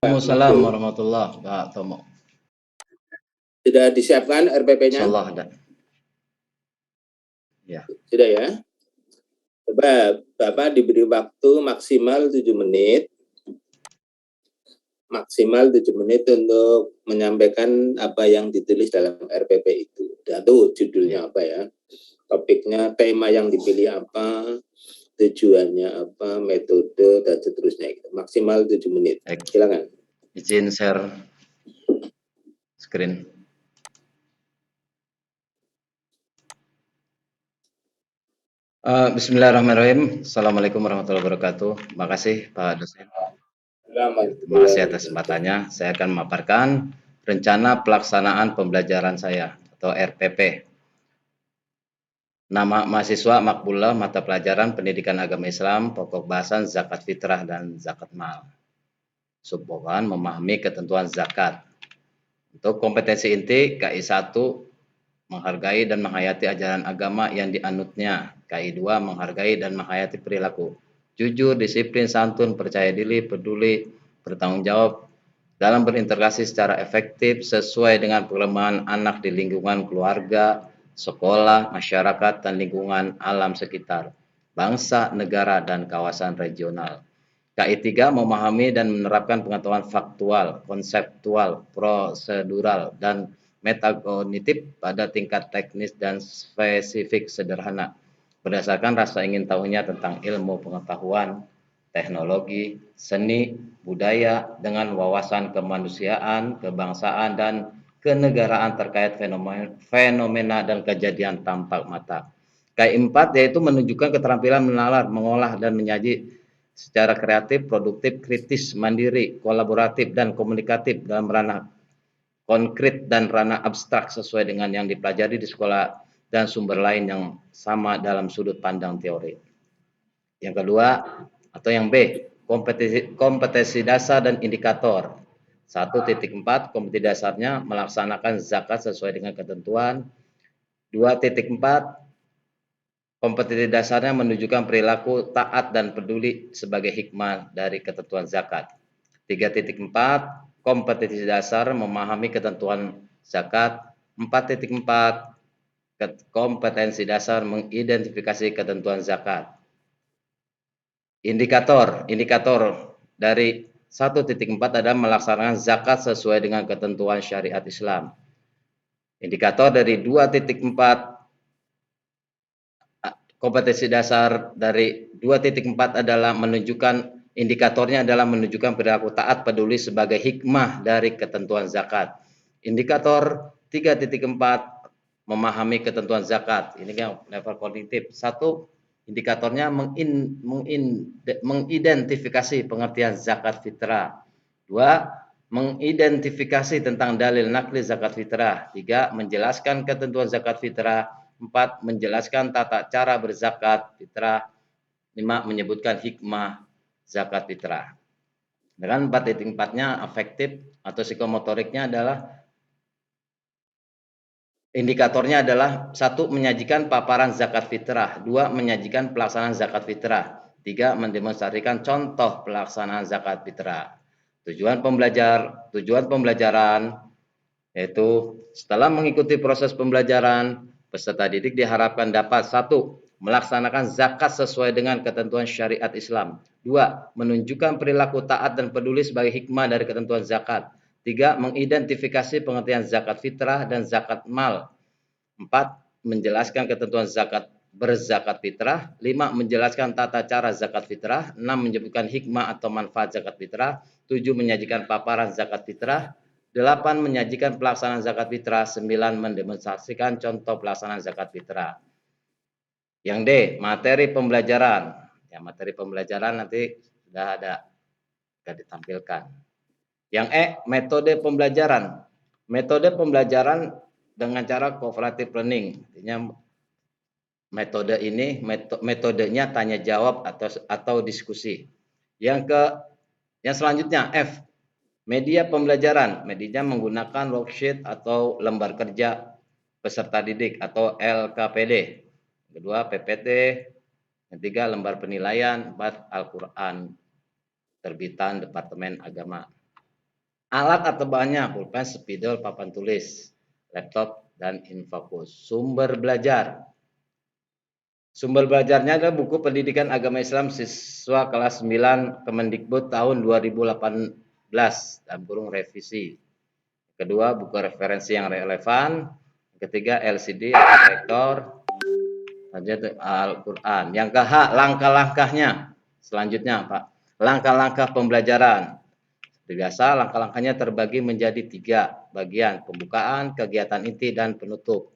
Waalaikumsalam warahmatullahi wabarakatuh. Sudah disiapkan RPP-nya? Insyaallah ada. Ya. Sudah ya? Coba Bapak diberi waktu maksimal 7 menit. Maksimal 7 menit untuk menyampaikan apa yang ditulis dalam RPP itu. Dan tuh judulnya apa ya? Topiknya, tema yang dipilih apa, tujuannya apa, metode, dan seterusnya. Maksimal 7 menit. Silakan. Izin share screen. Bismillahirrahmanirrahim. Assalamualaikum warahmatullahi wabarakatuh. Terima kasih Pak dosen. Terima kasih atas kesempatannya. Saya akan memaparkan rencana pelaksanaan pembelajaran saya atau RPP. Nama mahasiswa Makbullah, mata pelajaran Pendidikan Agama Islam, pokok bahasan zakat fitrah dan zakat mal. Subpokan memahami ketentuan zakat. Untuk kompetensi inti, KI 1 menghargai dan menghayati ajaran agama yang dianutnya. KI 2 menghargai dan menghayati perilaku jujur, disiplin, santun, percaya diri, peduli, bertanggung jawab dalam berinteraksi secara efektif sesuai dengan perkembangan anak di lingkungan keluarga, sekolah, masyarakat, dan lingkungan alam sekitar, bangsa, negara, dan kawasan regional. KI 3 memahami dan menerapkan pengetahuan faktual, konseptual, prosedural, dan metagonitif pada tingkat teknis dan spesifik sederhana, berdasarkan rasa ingin tahunya tentang ilmu pengetahuan, teknologi, seni, budaya, dengan wawasan kemanusiaan, kebangsaan, dan kenegaraan terkait fenomena dan kejadian tampak mata. KI 4 yaitu menunjukkan keterampilan menalar, mengolah, dan menyaji secara kreatif, produktif, kritis, mandiri, kolaboratif, dan komunikatif dalam ranah konkret dan ranah abstrak sesuai dengan yang dipelajari di sekolah dan sumber lain yang sama dalam sudut pandang teori. Yang kedua, atau yang B, kompetensi dasar dan indikator. 1.4, kompetensi dasarnya melaksanakan zakat sesuai dengan ketentuan. 2.4, kompetensi dasarnya menunjukkan perilaku taat dan peduli sebagai hikmah dari ketentuan zakat. 3.4, kompetensi dasar memahami ketentuan zakat. 4.4, kompetensi dasar mengidentifikasi ketentuan zakat. Indikator dari 1.4 adalah melaksanakan zakat sesuai dengan ketentuan syariat Islam. Indikator dari 2.4, kompetensi dasar dari 2.4 adalah menunjukkan, indikatornya adalah menunjukkan perilaku taat peduli sebagai hikmah dari ketentuan zakat. Indikator 3.4 memahami ketentuan zakat. Ini yang level kognitif. 1, indikatornya mengidentifikasi pengertian zakat fitrah. 2, mengidentifikasi tentang dalil nakli zakat fitrah. 3, menjelaskan ketentuan zakat fitrah. 4, menjelaskan tata cara berzakat fitrah. 5, menyebutkan hikmah zakat fitrah. Dengan 4.4-nya afektif atau psikomotoriknya adalah, indikatornya adalah 1, menyajikan paparan zakat fitrah. 2, menyajikan pelaksanaan zakat fitrah. 3, mendemonstrasikan contoh pelaksanaan zakat fitrah. Tujuan pembelajaran yaitu setelah mengikuti proses pembelajaran, peserta didik diharapkan dapat 1, melaksanakan zakat sesuai dengan ketentuan syariat Islam. 2, menunjukkan perilaku taat dan peduli sebagai hikmah dari ketentuan zakat. 3, mengidentifikasi pengertian zakat fitrah dan zakat mal. 4, menjelaskan ketentuan berzakat fitrah. 5, menjelaskan tata cara zakat fitrah. 6, menyebutkan hikmah atau manfaat zakat fitrah. 7, menyajikan paparan zakat fitrah. 8, menyajikan pelaksanaan zakat fitrah. 9, mendemonstrasikan contoh pelaksanaan zakat fitrah. Yang D, materi pembelajaran. Ya, materi pembelajaran nanti sudah ditampilkan. Yang E, metode pembelajaran. Metode pembelajaran dengan cara cooperative learning. Artinya metodenya tanya jawab atau diskusi. Yang selanjutnya F, media pembelajaran. Medianya menggunakan worksheet atau lembar kerja peserta didik atau LKPD. Kedua, PPT. Ketiga, lembar penilaian. 4, Al-Quran terbitan Departemen Agama. Alat atau bahannya pulpen, spidol, papan tulis, laptop, dan infocus. Sumber belajar. Sumber belajarnya adalah buku pendidikan agama Islam siswa kelas 9 Kemendikbud tahun 2018 dalam kurung revisi. Kedua, buku referensi yang relevan. Ketiga, LCD, proyektor, Al-Quran. Yang ke-H, langkah-langkahnya. Selanjutnya, Pak. Langkah-langkah pembelajaran. Biasa, langkah-langkahnya terbagi menjadi 3 bagian. Pembukaan, kegiatan inti, dan penutup.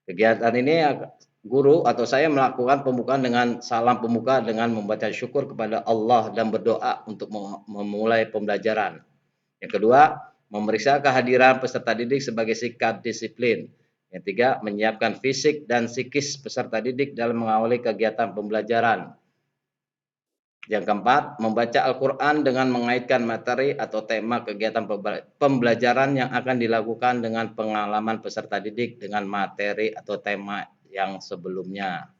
Kegiatan ini guru atau saya melakukan pembukaan dengan salam pembuka dengan membaca syukur kepada Allah dan berdoa untuk memulai pembelajaran. Yang kedua, memeriksa kehadiran peserta didik sebagai sikap disiplin. Yang tiga, menyiapkan fisik dan psikis peserta didik dalam mengawali kegiatan pembelajaran. Yang keempat, membaca Al-Quran dengan mengaitkan materi atau tema kegiatan pembelajaran yang akan dilakukan dengan pengalaman peserta didik dengan materi atau tema yang sebelumnya.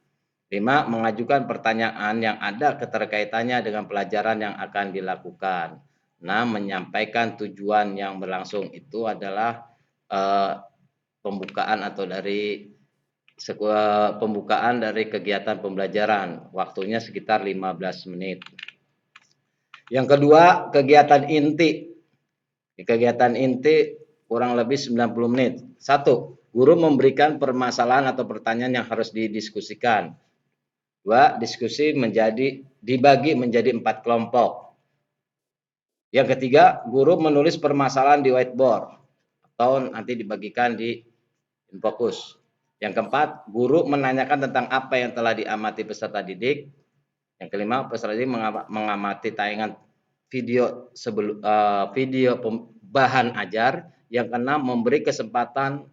5. Mengajukan pertanyaan yang ada keterkaitannya dengan pelajaran yang akan dilakukan. 6. Menyampaikan tujuan yang berlangsung itu adalah pembukaan atau dari pembukaan dari kegiatan pembelajaran. Waktunya sekitar 15 menit. Yang kedua, kegiatan inti. Kegiatan inti kurang lebih 90 menit. 1. Guru memberikan permasalahan atau pertanyaan yang harus didiskusikan. 2. Diskusi dibagi menjadi 4 kelompok. Yang ketiga, guru menulis permasalahan di whiteboard atau nanti dibagikan di infocus. Yang keempat, guru menanyakan tentang apa yang telah diamati peserta didik. Yang kelima, peserta didik mengamati tayangan video bahan ajar. Yang keenam, memberi kesempatan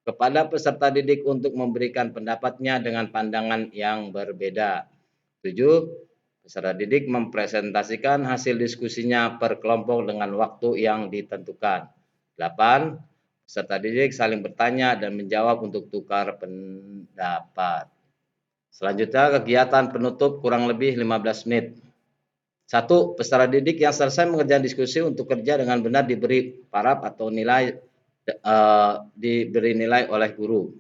kepada peserta didik untuk memberikan pendapatnya dengan pandangan yang berbeda. 7. Peserta didik mempresentasikan hasil diskusinya per kelompok dengan waktu yang ditentukan. 8. Peserta didik saling bertanya dan menjawab untuk tukar pendapat. Selanjutnya, kegiatan penutup kurang lebih 15 menit. 1. Peserta didik yang selesai mengerjakan diskusi untuk kerja dengan benar diberi paraf atau diberi nilai oleh guru.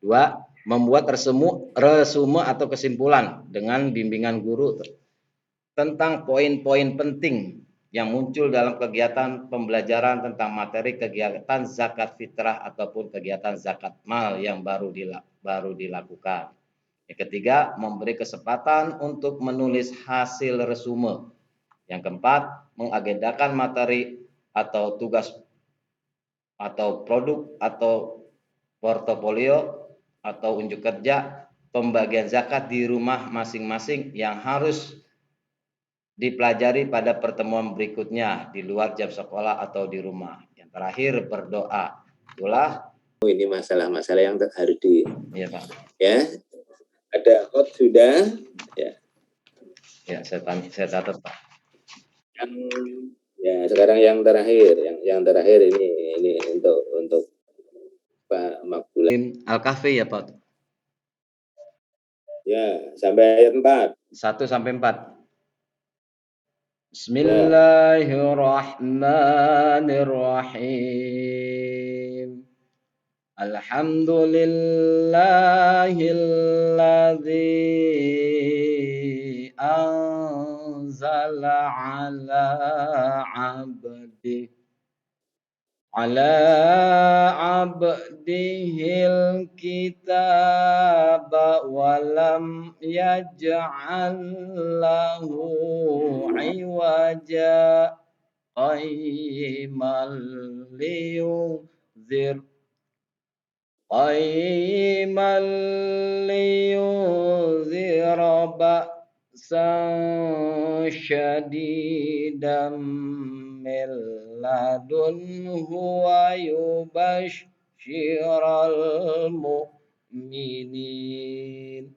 2. Membuat resume atau kesimpulan dengan bimbingan guru tentang poin-poin penting yang muncul dalam kegiatan pembelajaran tentang materi kegiatan zakat fitrah ataupun kegiatan zakat mal yang baru dilakukan. Yang ketiga, memberi kesempatan untuk menulis hasil resume. Yang keempat, mengagendakan materi atau tugas atau produk atau portofolio atau unjuk kerja pembagian zakat di rumah masing-masing yang harus dipelajari pada pertemuan berikutnya di luar jam sekolah atau di rumah. Yang terakhir, berdoa. Itulah ini masalah-masalah yang harus ya, Pak. Ya, ada hot sudah ya. Ya, saya catat, Pak. Ya, sekarang yang terakhir ini untuk Pak Makbul. Al-Kahfi ya, Pak. Ya, sampai ayat 4. 1 sampai 4. Bismillahirrahmanirrahim. Alhamdulillahilladzi anzala ala abdihil kitaba walam yaj'al lahu iwaja qayyiman liyunzira ba'san syadidan min ladunhu wa yubashshiral mu'minin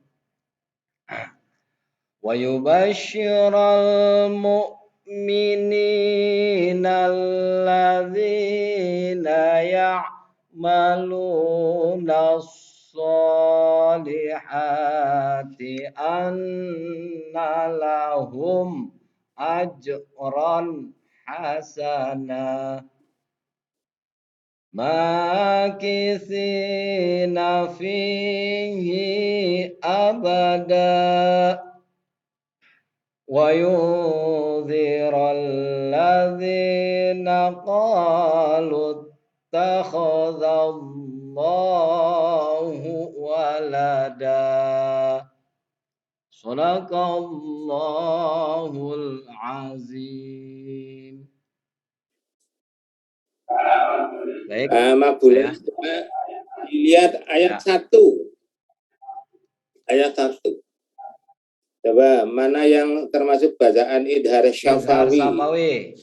alladzina ya'maluna as-solihati anna lahum ajran حسنا ماكثين فيه أبدا وينذر الذين قالوا اتخذ الله ولدا Sadaqallahul azim. Baik, Makbula, saya coba dilihat ayat ya. 1. Ayat 1. Coba mana yang termasuk bacaan idhar Izhar syafawi? Safawi.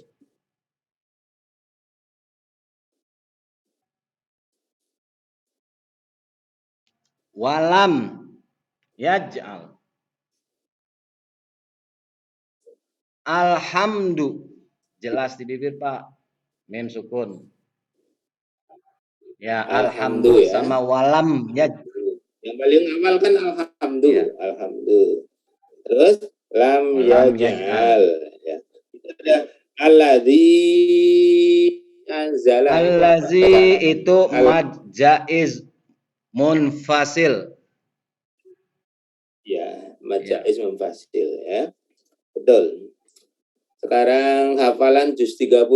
Walam yaj'al. Alhamdu. Jelas di bibir, Pak. Mim sukun. Ya, Alhamdu alhamdu ya. sama walam yaj. Yang paling awal kan alhamdu. Ya. Alhamdu. Terus lam Walam yaj'al. yaj'al. Ya. Ada alladzi anzala itu apa? Allazi itu mad jaiz munfasil. Ya, Ya. majaiz munfasil ya. Betul. Sekarang hafalan juz 30.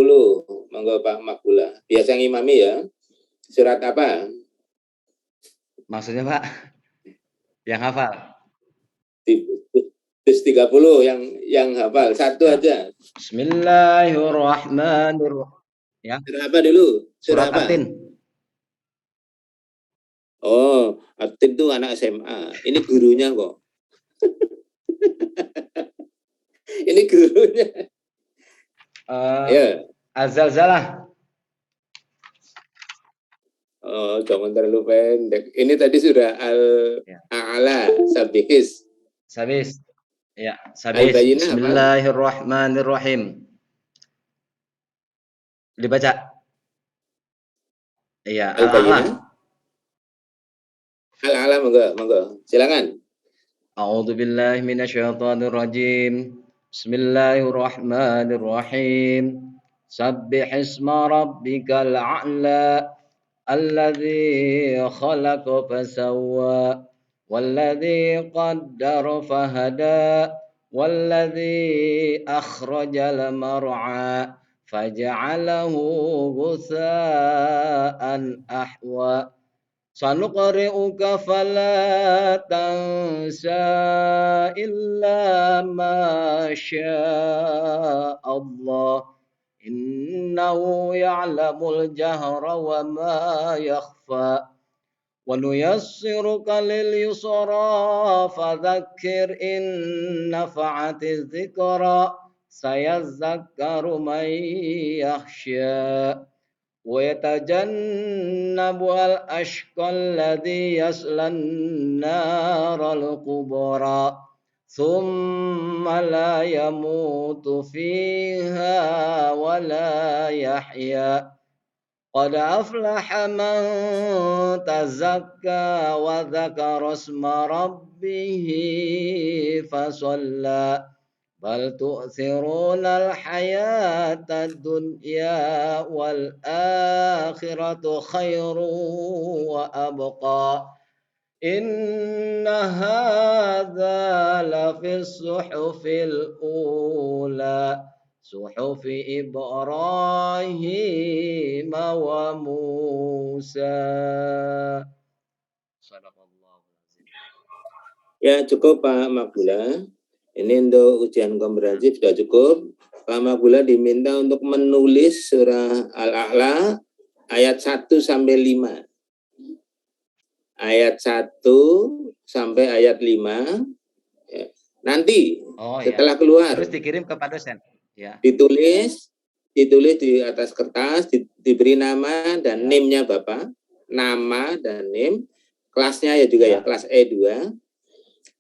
Monggo Pak Makbula. Biasa ngimami ya. Surat apa? Maksudnya, Pak? Yang hafal? Juz 30 yang hafal. Satu Ya. aja. Bismillahirrahmanirrahim. Ya. Surah apa dulu? Surat Surah apa? Atin. Oh, Atin itu anak SMA. Ini gurunya kok. Ini gurunya. Ya. Az-Zalzalah. Oh, jangan terlalu pendek. Ini tadi sudah Al-A'la, Sabihis. Sabis. Ya, Sabis. Al-Bayyinah apa? Bismillahirrahmanirrahim. Dibaca. Iya, Al-Bayyinah. Al-A'la, monggo. Silakan. A'udzu billahi minasyaitonir rajim. Bismillahirrahmanirrahim. Sabbih isma rabbikal a'la. Alladzi khalaqa fasawwa walladzi qaddara fahada walladzi akhrajal mar'a faja'alahu ghusaa'an ahwa sanuqri'uka fala tansa illa ma syaa Allah innahu ya'lamul jahra wa ma yakhfa wa nuyassiruka lil yusra fadzakkir in nafa'atiz dzikra sayadzakkaru man yakhsha wa yatajannabu al ashqa alladhi yaslan naral kubra ثم لا يموت فيها ولا يحيا قد أفلح من تزكى وذكر اسم ربه فصلى بل تؤثرون الحياة الدنيا والآخرة خير وأبقى إن هذا لفي الصحف الأولى صحف إبراهيم وموسى. Ya, cukup Pak Makbula. Ini untuk ujian komprehensif sudah cukup. Pak Makbula diminta untuk menulis surah Al-A'la ayat 1 sampai 5. Ayat 1 sampai ayat 5. Ya. Nanti setelah keluar terus dikirim kepada dosen. Ya. Ditulis di atas kertas, diberi nama dan NIM-nya Bapak, nama dan NIM, kelasnya ya juga ya, kelas E2.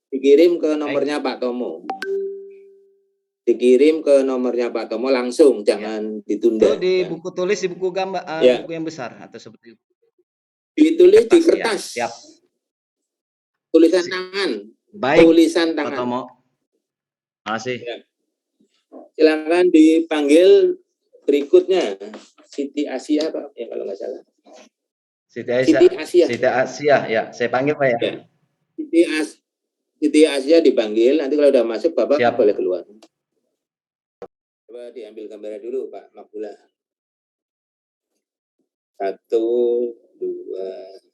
Dikirim ke nomornya Pak Tomo. Dikirim ke nomornya Pak Tomo langsung, jangan ditunda. Itu di buku tulis, di buku gambar, buku yang besar atau seperti itu? Ditulis di kertas. Ya, siap. Tulisan tangan. Baik, tulisan tangan. Pak Tomo. Makasih. Ya. Silakan dipanggil berikutnya Siti Asia Pak, ya kalau nggak salah. Siti Aisyah. Siti Asia. Siti Asia, ya. Saya panggil Pak ya. Ya. Siti Asia dipanggil. Nanti kalau udah masuk Bapak Siap. boleh keluar. Coba diambil gambarnya dulu Pak Makbula. 1, 2,